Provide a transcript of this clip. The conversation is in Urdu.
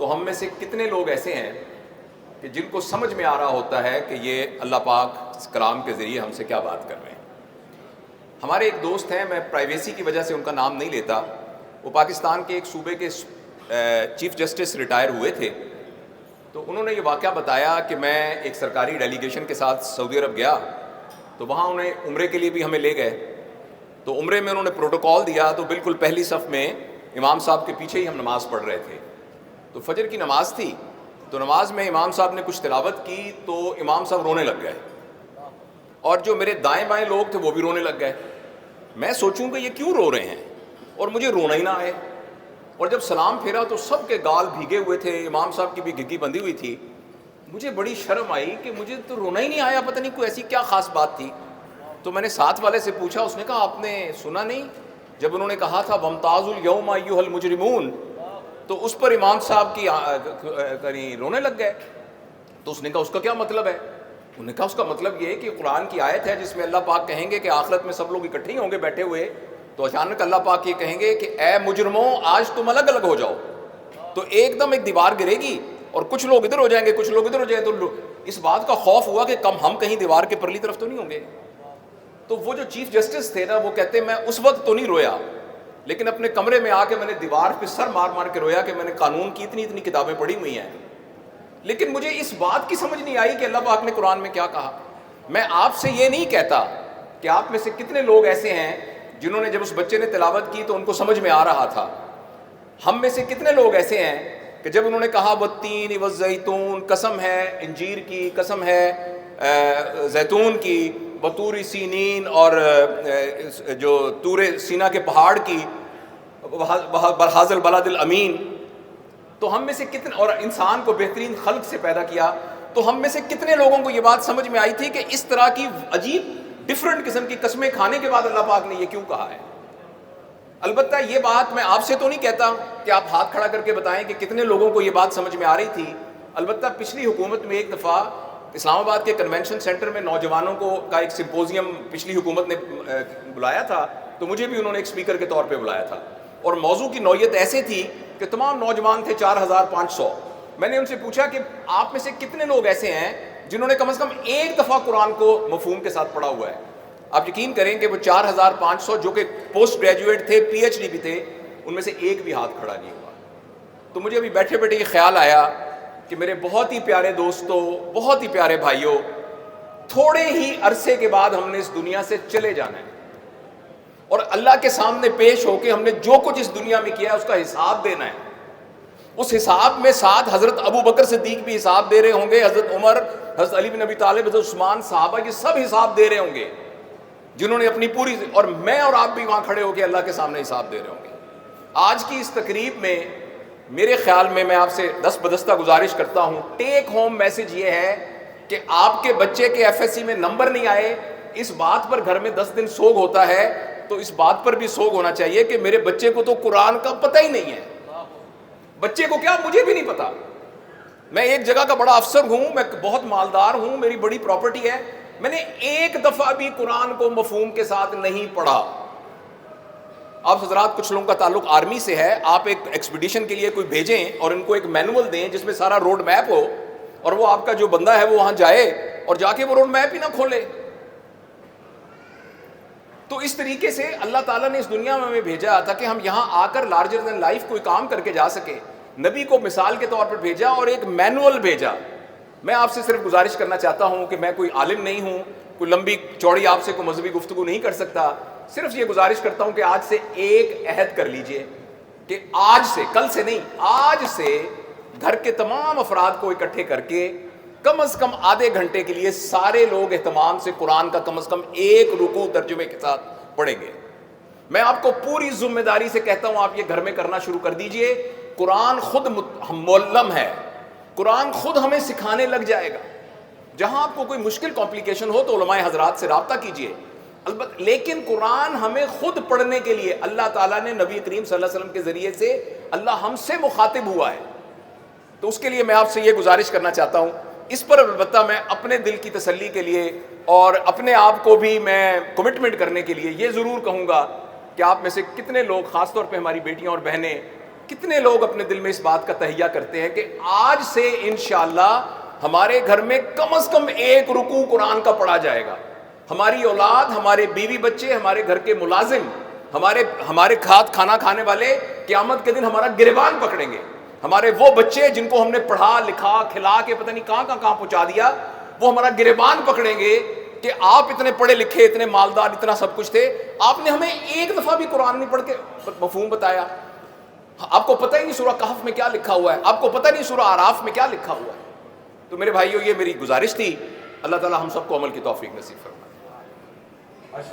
تو ہم میں سے کتنے لوگ ایسے ہیں کہ جن کو سمجھ میں آ رہا ہوتا ہے کہ یہ اللہ پاک اس کلام کے ذریعے ہم سے کیا بات کر رہے ہیں؟ ہمارے ایک دوست ہیں، میں پرائیویسی کی وجہ سے ان کا نام نہیں لیتا، وہ پاکستان کے ایک صوبے کے چیف جسٹس ریٹائر ہوئے تھے، تو انہوں نے یہ واقعہ بتایا کہ میں ایک سرکاری ڈیلیگیشن کے ساتھ سعودی عرب گیا، تو وہاں انہیں عمرے کے لیے بھی ہمیں لے گئے، تو عمرے میں انہوں نے پروٹوکال دیا، تو بالکل پہلی صف میں امام صاحب کے پیچھے ہی ہم نماز پڑھ رہے تھے، تو فجر کی نماز تھی، تو نماز میں امام صاحب نے کچھ تلاوت کی تو امام صاحب رونے لگ گئے، اور جو میرے دائیں بائیں لوگ تھے وہ بھی رونے لگ گئے۔ میں سوچوں کہ یہ کیوں رو رہے ہیں، اور مجھے رونا ہی نہ آئے، اور جب سلام پھیرا تو سب کے گال بھیگے ہوئے تھے، امام صاحب کی بھی گھگی بندھی ہوئی تھی، مجھے بڑی شرم آئی کہ مجھے تو رونا ہی نہیں آیا، پتہ نہیں کوئی ایسی کیا خاص بات تھی۔ تو میں نے ساتھ والے سے پوچھا، اس نے کہا آپ نے سنا نہیں جب انہوں نے کہا تھا وَامْتَازُوا الْيَوْمَ أَيُّهَا الْمُجْرِمُونَ، تو اس پر امام صاحب کی رونے لگ گئے۔ تو اس نے کہا اس کا کیا مطلب ہے؟ انہوں نے کہا اس کا مطلب یہ ہے کہ قرآن کی آیت ہے جس میں اللہ پاک کہیں گے کہ آخرت میں سب لوگ اکٹھے ہی ہوں گے بیٹھے ہوئے، تو اچانک اللہ پاک یہ کہیں گے کہ اے مجرموں آج تم الگ الگ ہو جاؤ، تو ایک دم ایک دیوار گرے گی اور کچھ لوگ ادھر ہو جائیں گے، کچھ لوگ ادھر ہو جائیں گے، تو اس بات کا خوف ہوا کہ کم ہم کہیں دیوار کے پرلی طرف تو نہیں ہوں گے۔ تو وہ جو چیف جسٹس تھے نا، وہ کہتے میں اس وقت تو نہیں رویا، لیکن اپنے کمرے میں آ کے میں نے دیوار پہ سر مار مار کے رویا کہ میں نے قانون کی اتنی کتابیں پڑھی ہوئی ہیں، لیکن مجھے اس بات کی سمجھ نہیں آئی کہ اللہ پاک نے قرآن میں کیا کہا۔ میں آپ سے یہ نہیں کہتا کہ آپ میں سے کتنے لوگ ایسے ہیں جنہوں نے جب اس بچے نے تلاوت کی تو ان کو سمجھ میں آ رہا تھا، ہم میں سے کتنے لوگ ایسے ہیں کہ جب انہوں نے کہا والتین والزیتون، قسم ہے انجیر کی، قسم ہے زیتون کی، وطور سینین، اور جو طور سینا کے پہاڑ کی، بحاظ البلد الامین، تو ہم میں سے کتنے، اور انسان کو بہترین خلق سے پیدا کیا، تو ہم میں سے کتنے لوگوں کو یہ بات سمجھ میں آئی تھی کہ اس طرح کی عجیب ڈیفرنٹ قسم کی قسمیں کھانے کے بعد اللہ پاک نے یہ کیوں کہا ہے۔ البتہ یہ بات میں آپ سے تو نہیں کہتا کہ آپ ہاتھ کھڑا کر کے بتائیں کہ کتنے لوگوں کو یہ بات سمجھ میں آ رہی تھی۔ البتہ پچھلی حکومت میں ایک دفعہ اسلام آباد کے کنونشن سینٹر میں نوجوانوں کا ایک سمپوزیم پچھلی حکومت نے بلایا تھا، تو مجھے بھی انہوں نے ایک اسپیکر کے طور پہ بلایا تھا، اور موضوع کی نوعیت ایسے تھی کہ تمام نوجوان تھے 4500۔ میں نے ان سے پوچھا کہ آپ میں سے کتنے لوگ ایسے ہیں جنہوں نے کم از کم ایک دفعہ قرآن کو مفہوم کے ساتھ پڑھا ہوا ہے؟ آپ یقین کریں کہ وہ 4500 جو کہ پوسٹ گریجویٹ تھے، پی ایچ ڈی بھی تھے، ان میں سے ایک بھی ہاتھ کھڑا نہیں ہوا۔ تو مجھے ابھی بیٹھے بیٹھے یہ خیال آیا کہ میرے بہت ہی پیارے دوستوں، بہت ہی پیارے بھائیوں، تھوڑے ہی عرصے کے بعد ہم نے اس دنیا سے چلے جانا ہے، اور اللہ کے سامنے پیش ہو کے ہم نے جو کچھ اس دنیا میں کیا ہے اس کا حساب دینا ہے۔ اس حساب میں ساتھ حضرت ابو بکر صدیق بھی حساب دے رہے ہوں گے، حضرت عمر، حضرت علی بن ابی طالب، حضرت عثمان، صحابہ، یہ سب حساب دے رہے ہوں گے جنہوں نے اپنی پوری، اور میں اور آپ بھی وہاں کھڑے ہو کے اللہ کے سامنے حساب دے رہے ہوں گے۔ آج کی اس تقریب میں میرے خیال میں آپ سے دست بدستہ گزارش کرتا ہوں، ٹیک ہوم میسج یہ ہے کہ آپ کے بچے کے ایف ایس سی میں نمبر نہیں آئے، اس بات پر گھر میں 10 دن سوگ ہوتا ہے، تو اس بات پر بھی سوگ ہونا چاہیے کہ میرے بچے کو تو قرآن کا پتہ ہی نہیں ہے۔ بچے کو کیا، مجھے بھی نہیں پتا۔ میں ایک جگہ کا بڑا افسر ہوں، میں بہت مالدار ہوں، میری بڑی پراپرٹی ہے، میں نے ایک دفعہ بھی قرآن کو مفہوم کے ساتھ نہیں پڑھا۔ آپ حضرات کچھ لوگوں کا تعلق آرمی سے ہے، آپ ایک ایکسپیڈیشن کے لیے کوئی بھیجیں اور ان کو ایک مینول دیں جس میں سارا روڈ میپ ہو، اور وہ آپ کا جو بندہ ہے وہ وہاں جائے اور جا کے وہ روڈ میپ ہی نہ کھولے۔ تو اس طریقے سے اللہ تعالیٰ نے اس دنیا میں ہمیں بھیجا تھا کہ ہم یہاں آ کر لارجر دین لائف کوئی کام کر کے جا سکے۔ نبی کو مثال کے طور پر بھیجا اور ایک مینول بھیجا۔ میں آپ سے صرف گزارش کرنا چاہتا ہوں کہ میں کوئی عالم نہیں ہوں، کوئی لمبی چوڑی آپ سے کوئی مذہبی گفتگو نہیں کر سکتا، صرف یہ گزارش کرتا ہوں کہ آج سے ایک عہد کر لیجئے کہ آج سے، کل سے نہیں، آج سے گھر کے تمام افراد کو اکٹھے کر کے کم از کم آدھے گھنٹے کے لیے سارے لوگ اہتمام سے قرآن کا کم از کم ایک رکوع ترجمے کے ساتھ پڑھیں گے۔ میں آپ کو پوری ذمہ داری سے کہتا ہوں آپ یہ گھر میں کرنا شروع کر دیجئے۔ قرآن خود معلم ہے، قرآن خود ہمیں سکھانے لگ جائے گا۔ جہاں آپ کو کوئی مشکل کمپلیکیشن ہو تو علماء حضرات سے رابطہ کیجئے، البتہ لیکن قرآن ہمیں خود پڑھنے کے لیے اللہ تعالیٰ نے نبی کریم صلی اللہ علیہ وسلم کے ذریعے سے اللہ ہم سے مخاطب ہوا ہے، تو اس کے لیے میں آپ سے یہ گزارش کرنا چاہتا ہوں۔ اس پر البتہ میں اپنے دل کی تسلی کے لیے اور اپنے آپ کو بھی میں کمٹمنٹ کرنے کے لیے یہ ضرور کہوں گا کہ آپ میں سے کتنے لوگ، خاص طور پہ ہماری بیٹیاں اور بہنیں، کتنے لوگ اپنے دل میں اس بات کا تہیہ کرتے ہیں کہ آج سے انشاءاللہ ہمارے گھر میں کم از کم ایک رکوع قرآن کا پڑھا جائے گا. ہماری اولاد، ہمارے بیوی بچے، ہمارے گھر کے ملازم، ہمارے کھانا کھانے والے قیامت کے دن ہمارا گریبان پکڑیں گے. ہمارے وہ بچے جن کو ہم نے پڑھا لکھا کھلا کے پتہ نہیں کہاں پہنچا دیا، وہ ہمارا گریبان پکڑیں گے کہ آپ اتنے پڑھے لکھے، اتنے مالدار، اتنا سب کچھ تھے، آپ نے ہمیں ایک دفعہ بھی قرآن نہیں پڑھ کے مفہوم بتایا. آپ کو پتہ ہی نہیں سورہ کہف میں کیا لکھا ہوا ہے، آپ کو پتہ نہیں سورہ اعراف میں کیا لکھا ہوا ہے. تو میرے بھائیو، یہ میری گزارش تھی. اللہ تعالی ہم سب کو عمل کی توفیق نصیب فرمائے.